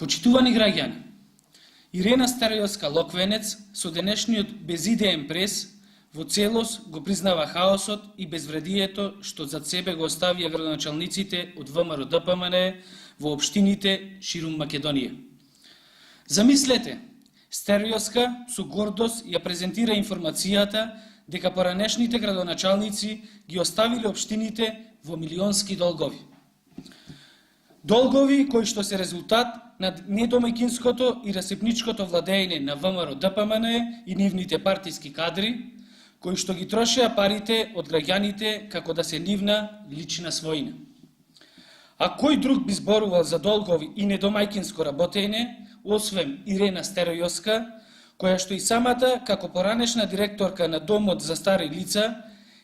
Почитувани граѓани, Ирена Старојовска-Локвенец со денешниот безидеен прес во целост го признава хаосот и безвредието што зад себе го оставија градоначалниците од ВМРО ДПМН во општините ширум Македонија. Замислете, Старојовска со гордост ја презентира информацијата дека поранешните градоначалници ги оставиле општините во милионски долгови. Долгови кои што се резултат на недомаќинското и расипничкото владење на ВМРО ДПМН и нивните партиски кадри, кои што ги трошеа парите од граѓаните како да се нивна лична својина. А кој друг би зборувал за долгови и недомаќинско работење, освен Ирена Старојовска, која што и самата, како поранешна директорка на Домот за стари лица,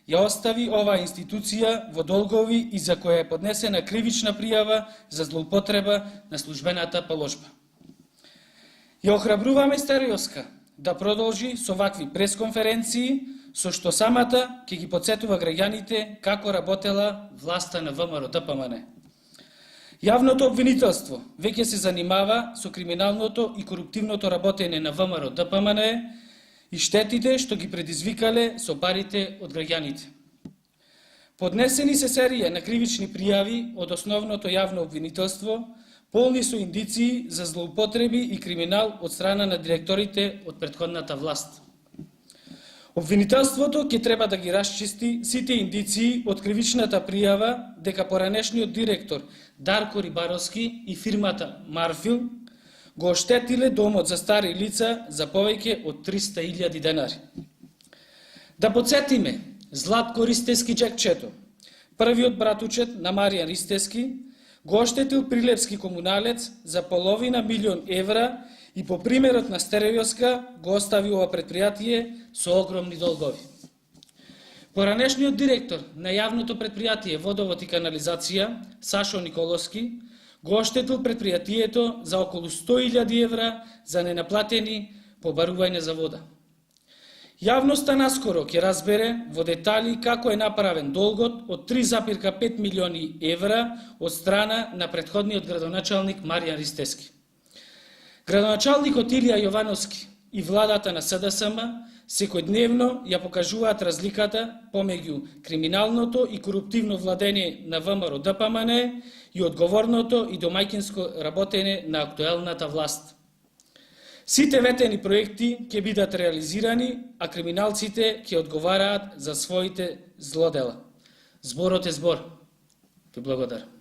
ја остави оваа институција во долгови и за која е поднесена кривична пријава за злоупотреба на службената положба. Ја охрабруваме Старојовска да продолжи со вакви пресконференции, со што самата ќе ги подсетува граѓаните како работела власта на ВМРО ДПМН. Јавното обвинителство веќе се занимава со криминалното и коруптивното работење на ВМРО ДПМН и штетите што ги предизвикале со парите од граѓаните. Поднесени се серија на кривични пријави од основното јавно обвинителство, полни со индиции за злоупотреби и криминал од страна на директорите од претходната власт. Обвинителството ќе треба да ги расчисти сите индиции од кривичната пријава дека поранешниот директор Дарко Рибаровски и фирмата Марфил го оштетиле Домот за стари лица за повеќе од 300.000 денари. Да подсетиме, Златко Ристески Джекчето, првиот братучет на Маријан Ристески, го оштетил прилепски комуналец за половина милион евра и по примерот на Старојовска го остави ова предпријатие со огромни долгови. Поранешниот директор на јавното предпријатие Водовод и канализација, Сашо Николовски, го оштетил предпријатието за околу 100.000 евра за ненаплатени побарување за вода. Јавноста наскоро ќе разбере во детали како е направен долгот од 3,5 милиони евра од страна на претходниот градоначалник Маријан Ристески. Градоначалникот Илија Јовановски и владата на СДСМ секојдневно ја покажуваат разликата помеѓу криминалното и коруптивно владење на ВМРО ДПМН и одговорното и домаќинско работење на актуелната власт. Сите ветени проекти ќе бидат реализирани, а криминалците ќе одговараат за своите злодела. Зборот е збор. Ви благодарам.